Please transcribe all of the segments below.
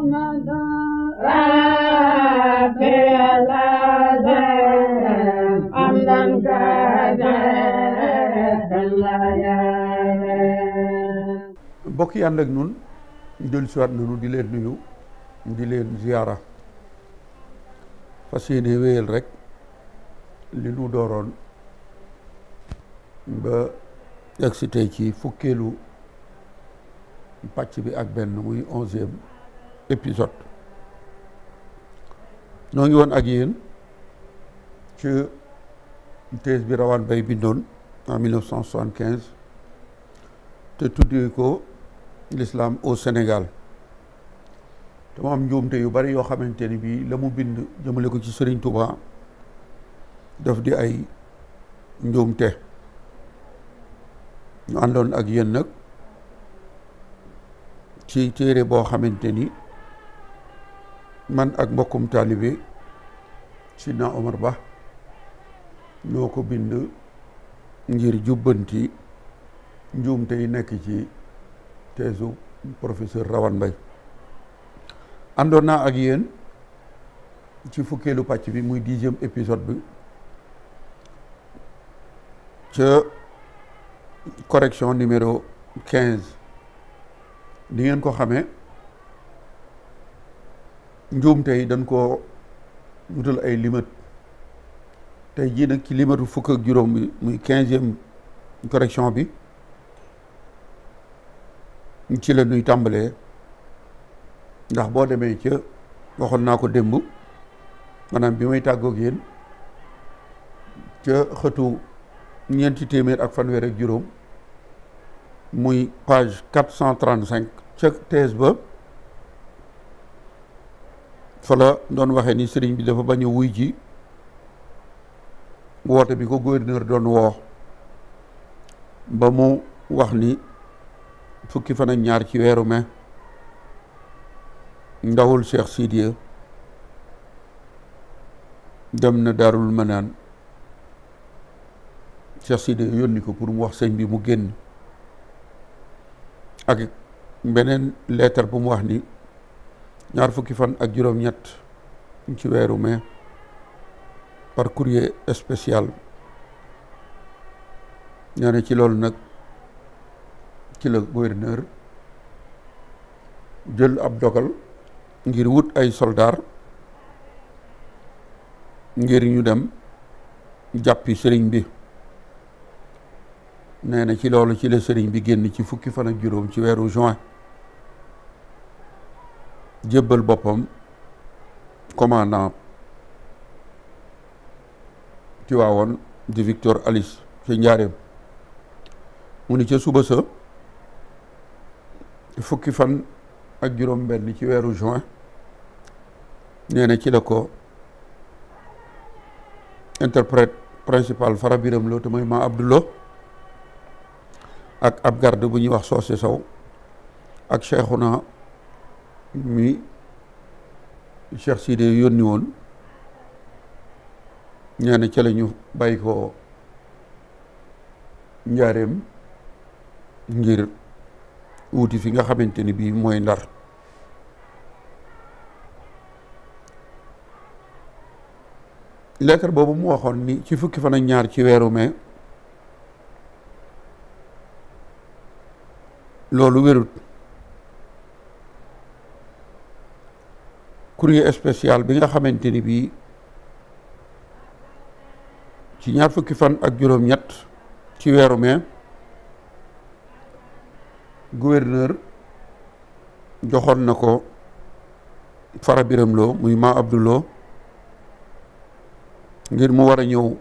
محمد ربي الذي حمدا mbokk yi ànd ak ñun dellu siwaat nañu di leen nuyu di leen ziyaara fas yéene wéyal rek li nu dooroon ba egsi tey ci fukkeelu pàcc bi ak benn muy 11e épisode noo ngi woon ak yéen ci thèse bi Rawane Baye bindoon en 1975 te tuddee ko l'islam au Sénégal te mu am njuumte yu bari yoo xamante ni bii la mu bind jëmale ko ci Serigne Touba daf di ay njuumte ñu àndoon ak yéen nag ci téere boo xamante ni man ak mbokkum taalibe Sidna Omar Ba ñoo ko bind ngir jubbanti njuumte yi nekk ci teesu professeur Rawane Baye àndoon naa ak yéen ci fukkeelu pàcc bi muy 10e épisode bi ca correction numéro 15 ni ngeen ko xamee njuumte yi dañ ko wutal ay limat tey jii nag ci limatu fukk ak juróom bi muy 15e correction bi ci la ñuy tàmbalee ndax boo demee ca waxoon naa ko démb maanaam bi may tàggoog yéen ca xëtu ñeenti téeméer ak fanweer ak juróom muy page 435 ca thèse ba fa la doon waxee ni sëriñ bi dafa bañ a wuy ji woote bi ko gouverneur doon woo ba mu wax ni fukki fan ak ñaar ci weeru mai ndawul Cheikh Sidiya dem na Daarul Manaan Cheikh Sidiya yónni ko pour mu wax sëñ bi mu génn ak beneen lettre bu mu wax ni ñaar fukki fan ak juróom-ñett ci weeru mai par courrier spécial nee na ci loolu nag ci la gouverneur jël ab dogal ngir wut ay soldaar ngir ñu dem jàppi sëriñ bi nee na ci loolu ci la sëriñ bi génn ci fukki fan ak juróom ci weeru juin jébbal boppam commandant Tivaouane di Victor Alice ca Njaareem mu ni ca suba sa fukki fan ak juróom benn ci weeru juin nee na ci la ko interprète principal Fara Biram Lo te mooy ma Abdoulo ak ab garde bu ñuy wax Soose Sow ak Cheikhouna mi Cheikh Sidé yónni woon nee na ca la ñu bàyyi ko Njaareem ngir wuti fi nga xamante ni bii mooy Ndar lettre boobu mu waxoon ni ci fukki fan ak ñaar ci weeru mai loolu wérut courrier spécial bi nga xamante ni bii ci ñaar fukki fan ak juróom-ñett ci weeru mai gouverneur joxoon na ko Fara Biram Lo muy ma Abdoulo ngir mu war a ñëw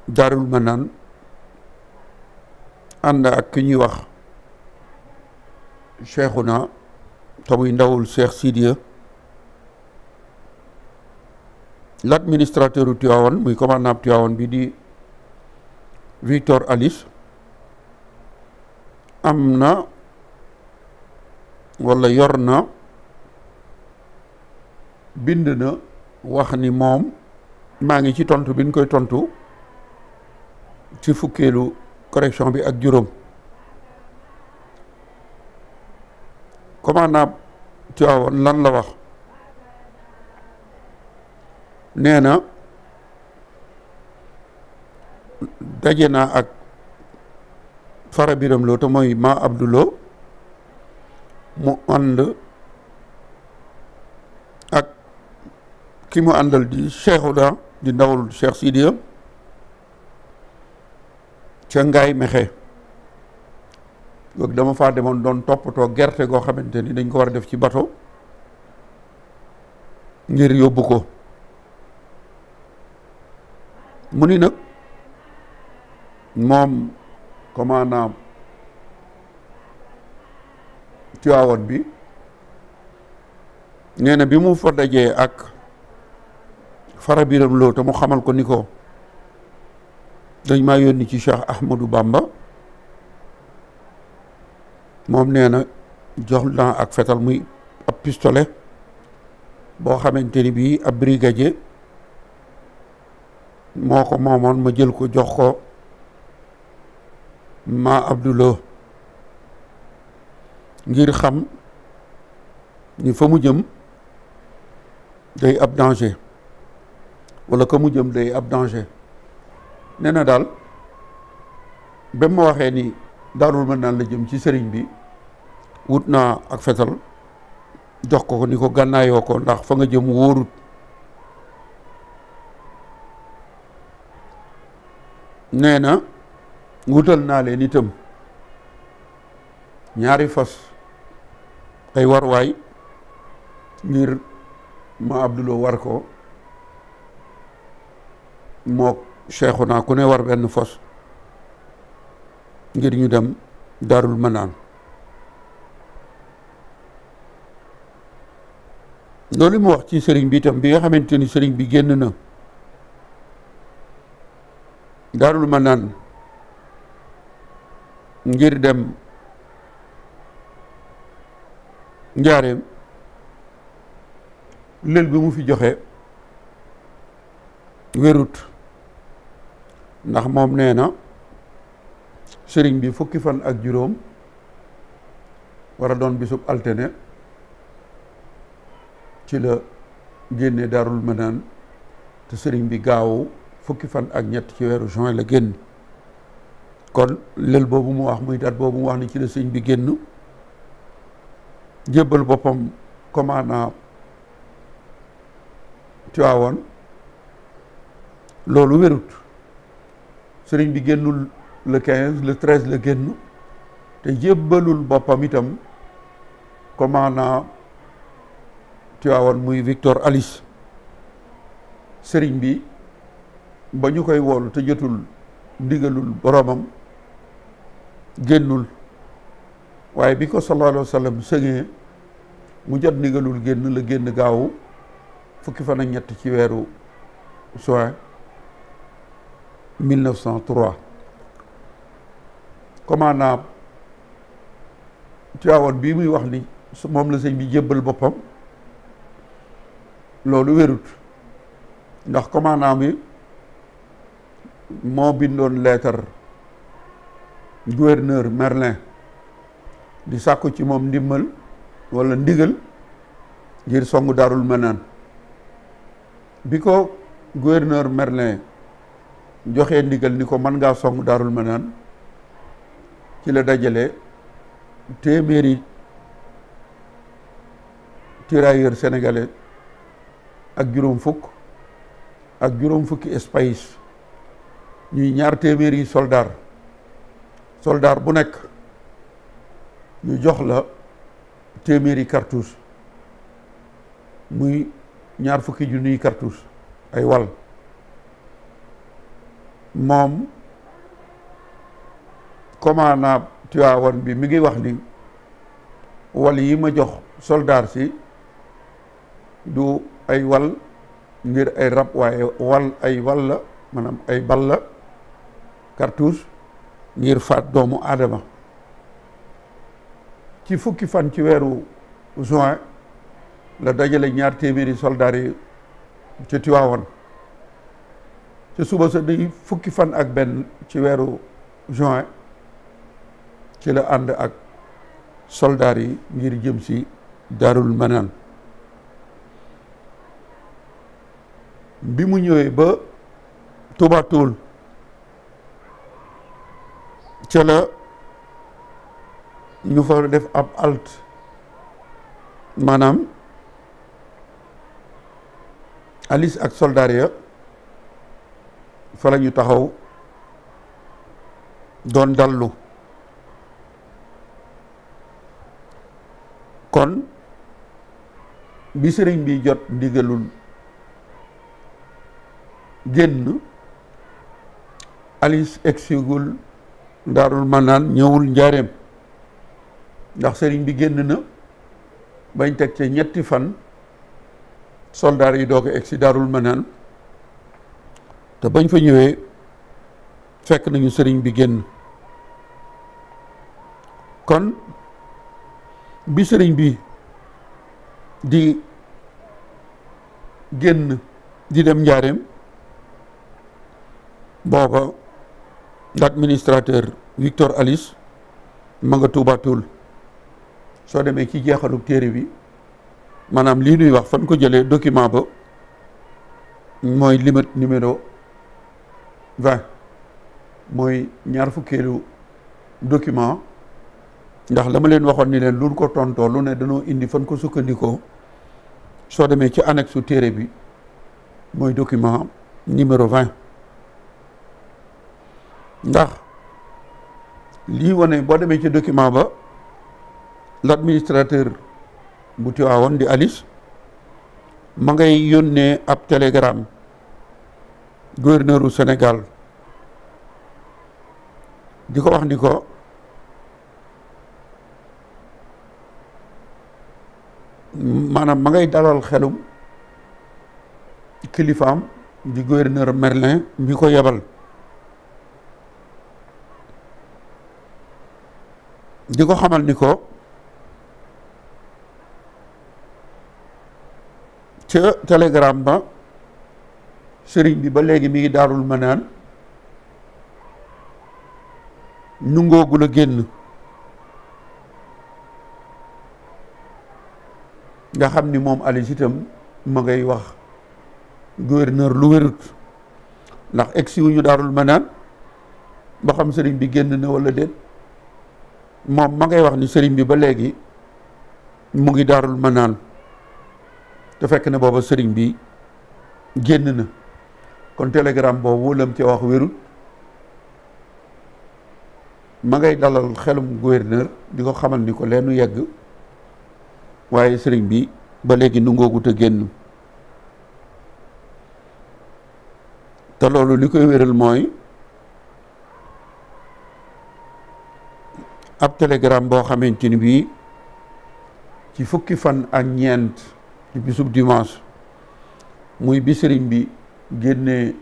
Daarul Manaan ànd ak ki ñuy wax Cheikhouna te muy ndawul Cheikh Sidiya l'administrateur u Tivaouane muy commandant Tivaouane bi di Victor Alice am na walla yor na bind na wax ni moom maa ngi ci tontu bi ñu koy tontu ci fukkeelu correction bi ak juróom commandant Tivaouane lan la wax nee na daje naa ak Fara Biram Lo te mooy ma Abdou Lo mu ànd ak ki mu àndal di Cheikhouna di ndawul Cheikh Sidiya ca Ngaay Mexe dama faa demoon doon toppatoo gerte goo xamante ni dañ ko war a def ci bato ngir yóbbu ko mu ni nag moom commandant Tivaouane bi nee na bi mu fa dajee ak Fara Biram Lo te mu xamal ko ni ko dañ maa yónni ci Cheikh Ahmadou Bamba moom nee na jox naa ak fetal muy ab pistolet boo xamante ni bii ab brigadier moo ko moomoon ma jël ko jox ko ma Abdou Lo ngir xam ni fa mu jëm day ab danger wala ka mu jëm day ab danger nee na daal ba ma waxee ni Daarul Manaan la jëm ci sëriñ bi wut naa ak fetal jox ko ni ko gànnaayoo ko ndax fa nga jëm wóorut nee na wutal naa leen itam ñaari fas ay warwaay ngir ma Abdou Lo war ko mook Cheikhouna ku ne war benn fas ngir ñu dem Daarul Manaan loolu mu wax ci sëriñ bi itam bi nga xamante ni sëriñ bi génn na Daarul Manaan ngir dem Njaareem lël bi mu fi joxe wérut ndax moom nee na sëriñ bi fukki fan ak juróom war a doon bisub altine ci la génne Daarul Manaan te sëriñ bi gaawu fukki fan ak ñett ci weeru juin la génn kon lël boobu mu wax muy date boobu mu wax ni ci la sëriñ bi génn jébbal boppam commandant Tivaouane loolu wérut sëriñ bi génnul le 15 le 13 la génn te jébbalul boppam itam commandant Tivaouane muy Victor Alice sëriñ bi ba ñu koy woolu te jotul ndigalul boromam génnul waaye bi ko sallallahu alayhi wa sallam sëñee mu jot ndigalul génn la génn gaawu fukki fan ak ñett ci weeru juin 1903 commandant Tivaouane bii muy wax ni moom la sëñ bi jébbal boppam loolu wérut ndax commandant bi moo bindoon lettre gouverneur Merlin di sàkku ci moom ndimmal walla ndigal ngir songu Daarul Manaan bi ko gouverneur Merlin joxee ndigal ni ko mën ngaa songu Daarul Manaan ci la dajale téeméeri tirailleurs sénégalais ak juróom fukki espace ñuy ñaar téeméeri soldat bu nekk ñu jox la téeméeri cartouche muy ñaar fukki junniy cartouche ay wal moom commandant Tivaouane bi mi ngi wax ni wal yi ma jox soldat si du ay wal ngir ay rab waaye ay wal la maanaam ay bal la cartouche ngir faat doomu aadama ci fukki fan ci weeru juin la dajale ñaar téeméeri soldat yi ci Tivaouane ci suba sa day fukki fan ak benn ci weeru juin ci la ànd ak soldaar yi ngir jëm si Daarul Manaan. bi mu ñëwee ba Touba Toul ca la ñu fa def ab halte maanaam Alice ak soldaar ya fa la ñu taxaw doon dallu. kon bi sëriñ bi jot ndigalul génn, Alice egsigul Daarul Manaan, ñëwul njaareem ndax sëriñ bi génn na bañ teg ca ñetti fan soldaar yi doog a egsi Daarul Manaan, te bañ fa ñëwee fekk nañu sëriñ bi génn. kon bi sëriñ bi di génn di dem njaareem, booba l'administrateur Victor Alice ma nga Touba Toul. soo demee ci jeexalu téere bi maanaam lii nuy wax fan ko jëlee document ba mooy limite numéro 20 mooy ñaar fukkeelu document, ndax la ma leen waxoon ni leen lu ko tontoo lu ne dañoo indi fan ko sukkandikoo. soo demee ci annexe su téere bi mooy document numéro 20. ndax lii wane boo demee ci document ba l'administrateur bu Tiwaawoon di Alice ma ngay yónnee ab télégramme gouverneur u Sénégal di ko wax ni ko maanaam ma ngay dalal xelum kilifaam di gouverneur Merlin mi ko yebal, di ko xamal ni ko ca télégramme ba sëriñ bi ba léegi mi ngi Daarul Manaan, nu ngoogul a génn. nga xam ni moom Alice itam ma ngay wax gouverneur lu wérut, ndax egsi wuñu Daarul Manaan ba xam sëriñ bi génn na wala déet. moom ma ngay wax ni sëriñ bi ba léegi mu ngi Daarul Manaan, te fekk na booba sëriñ bi génn na. kon télégramme boobu lam ci wax wérut, ma ngay dalal xelum gouverneur di ko xamal ni ko leenu yegg, waaye sëriñ bi ba léegi nu ngoogut a génn. te loolu li koy wéral mooy ab télégramme boo xamante ni bii ci fukki fan ak ñeent ci bisub dimanche, muy bi sëriñ bi génnee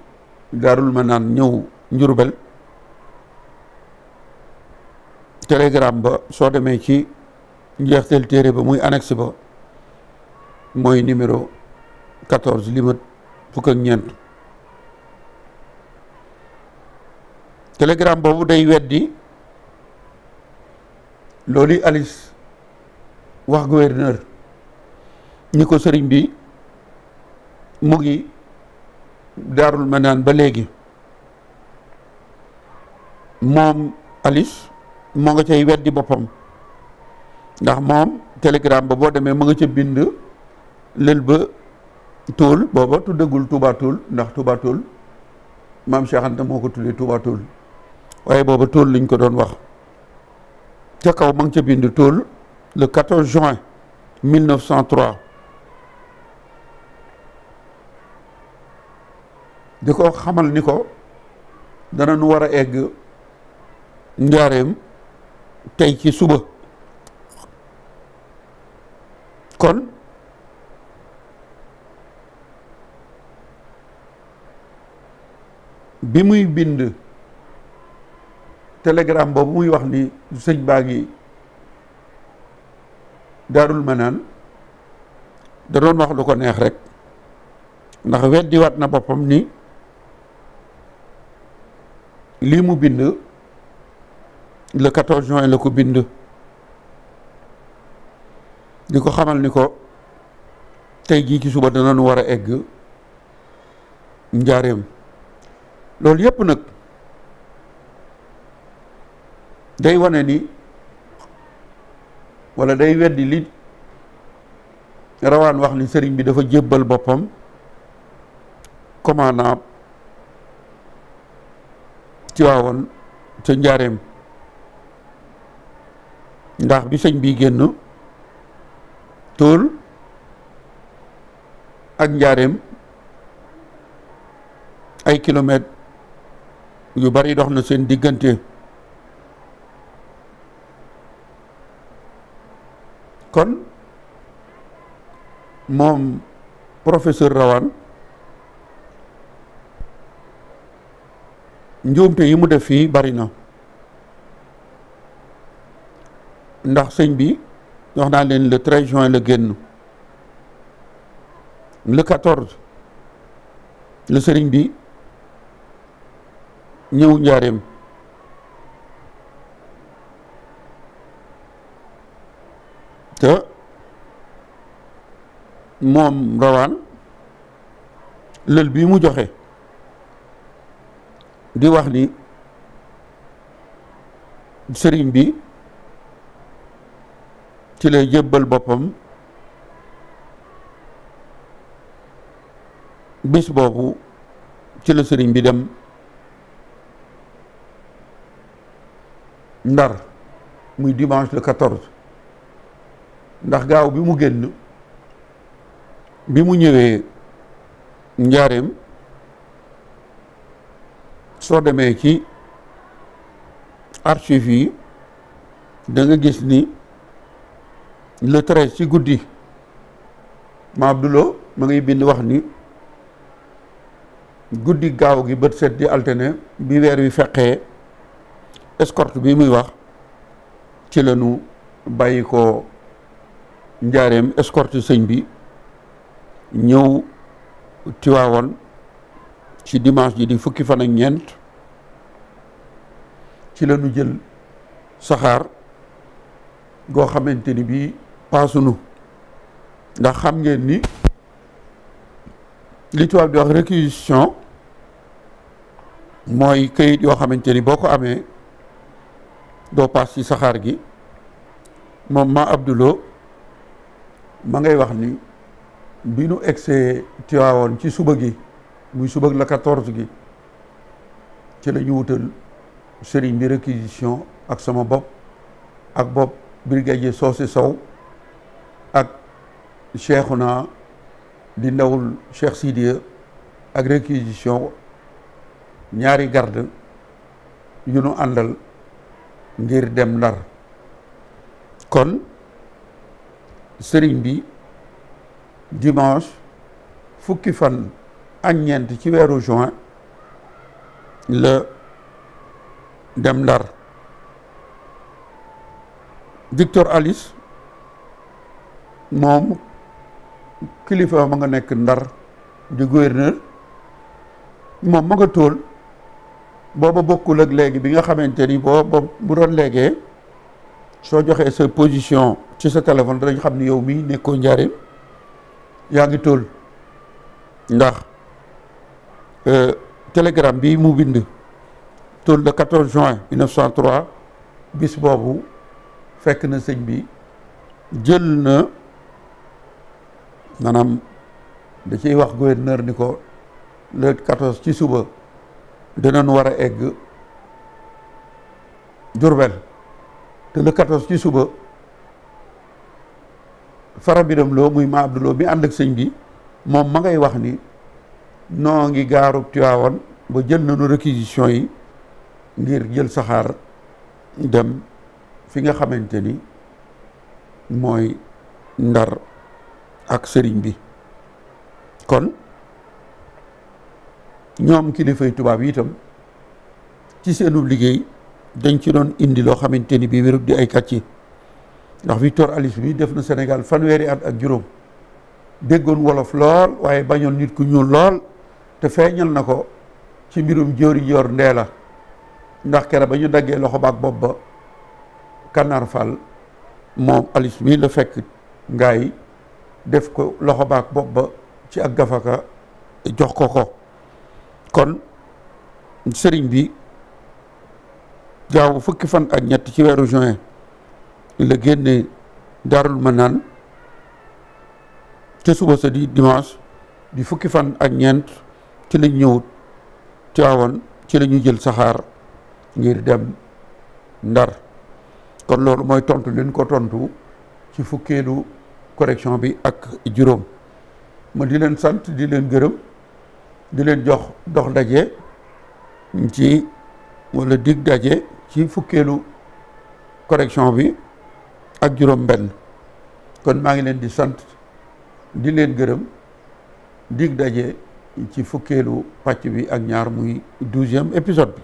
Daarul Manaan ñëw Njurbel, télégramme ba soo demee ci njeexteel téere ba muy annexe ba mooy numéro 14 limat fukk ak ñeent. télégramme boobu day weddi loolu Alice wax gouverneur ni ko sëriñ bi mu ngi Daarul Manaan ba léegi. moom Alice moo nga cay weddi boppam, ndax moom télégramme ba boo demee mu nga ca bind lël ba Toul, booba tuddagul Touba Toul, ndax Touba Toul maam Cheikh Anta moo ko tuddee Touba Toul, waaye booba Toul liñ ko doon wax. ca kaw ma ngi ca bind Toul le 14 juin 1903. di ko xamal ni ko dana nu war a egg njaareem tey ci suba. kon bi muy bind télégramme boobu muy wax ni sëñ baa ngi Daarul Manaan, da doon wax lu ko neex rek, ndax weddiwaat na boppam ni lii mu bind le 14 juin la ko bind. di ko xamal ni ko tey jii ci suba danañu war a egg njaareem. loolu yépp nag day wane ni walla day weddi li rawaan wax ni sëriñ bi dafa jébbal boppam commandant Tiwaawoon ca njaareem, ndax bi sëñ bi génn Tuul ak njaareem ay kilomètres yu bari dox na seen diggante. kon moom professeur Rawane njuumte yi mu def fii bari na, ndax sëñ bi wax naa leen le 13 juin la génn, le 14 le sëriñ bi ñëw njaareem. te moom Rawane lël bi mu joxe di wax ni sëriñ bi ci lay jébbal boppam bis boobu ci la sëriñ bi dem Ndar muy dimanche le 14, ndax gaaw bi mu génn bi mu ñëwee njaareem soo demee ci archives yi da nga gis ni le 13 ci guddi ma Abdoulo ma ngay bind wax ni guddi gaaw gi bët set di alterné bi weer wi feqee escorte bi muy wax ci lañu bàyyi ko njaareem escorte sëñ bi ñëw Tiwaawoon ci dimanche ji di fukki fan ak ñeent ci lañu jël saxaar goo xamante ni bii paasunu, ndax xam ngeen ni li tubaab di wax réquisition mooy këyit yoo xamante ni boo ko amee doo paas ci saxaar gi. moom ma Abdoulo ma ngay wax ni bi nu egsee Tiwaawoon ci suba gi muy suba la 14 gi ci la ñu wutal sëriñ bi réquisition ak sama bopp ak bopp brigadier Socé Sow ak Cheikhouna di ndawul Cheikh Sidiya ak réquisition ñaari garde yu nu àndal ngir dem Ndar. kon sëriñ bi dimanche fukki fan ak ñeent ci weeru juin la dem Ndar. Victor Alice moom kilifa ma nga nekk Ndar di gouverneur, moom ma nga Tuul. booba bokkul ak léegi bi nga xamante ni bu doon léegee soo joxee sa position ci sa téléphone dañ xam ni yow mii nekkoo njaareem yaa ngi Tuul, ndax télégramme bi mu bind Tuul le 14 juin 1903 bis boobu fekk na sëñ bi jël na maanaam da ciy wax gouverneur ni ko le 14 ci suba dinañ war a egg Diourbel, te le 14 ci suba Fara Biram Lo muy ma Abdoulo bi ànd ak sëñ bi moom ma ngay wax ni noo ngi gaarub Tiwaawoon ba jël nañu réquisition yi ngir jël saxaar dem fi nga xamante ni mooy Ndar ak sëriñ bi. kon ñoom kilifay tubaab yi itam ci seenu liggéey dañ ci doon indi loo xamante ni bii wérut di ay kàcci, ndax Victor Alice bi def na Sénégal fanweeri at ak juróom, déggoon wolof lool waaye bañoon nit ku ñuul lool, te feeñal na ko ci mbirum jóori joor Ndeela, ndax kere ba ñu daggee loxo baak bopp ba Kànnaar Fall moom Alice mii la fekk ngaay def ko loxo baak bopp ba ci ak gafaka jox ko kon sëriñ bi gaaw fukki fan ak ñett ci weeru juin la génne Daarul Manaan ca suba sa di dimanche di fukki fan ak ñeent ci lañ ñëw Tiwaawan ci la ñu jël saxaar ngir dem Ndar kon loolu mooy tontu leen ko tontu ci fukkeelu correction bi ak juróom ma di leen sant di leen gërëm di leen jox dox daje ci wala dig daje ci fukkeelu correction bi ak juróom benn kon maa ngi leen di sant di leen gërëm dig daje ci fukkeelu pàcc bi ak ñaar muy 12e épisode bi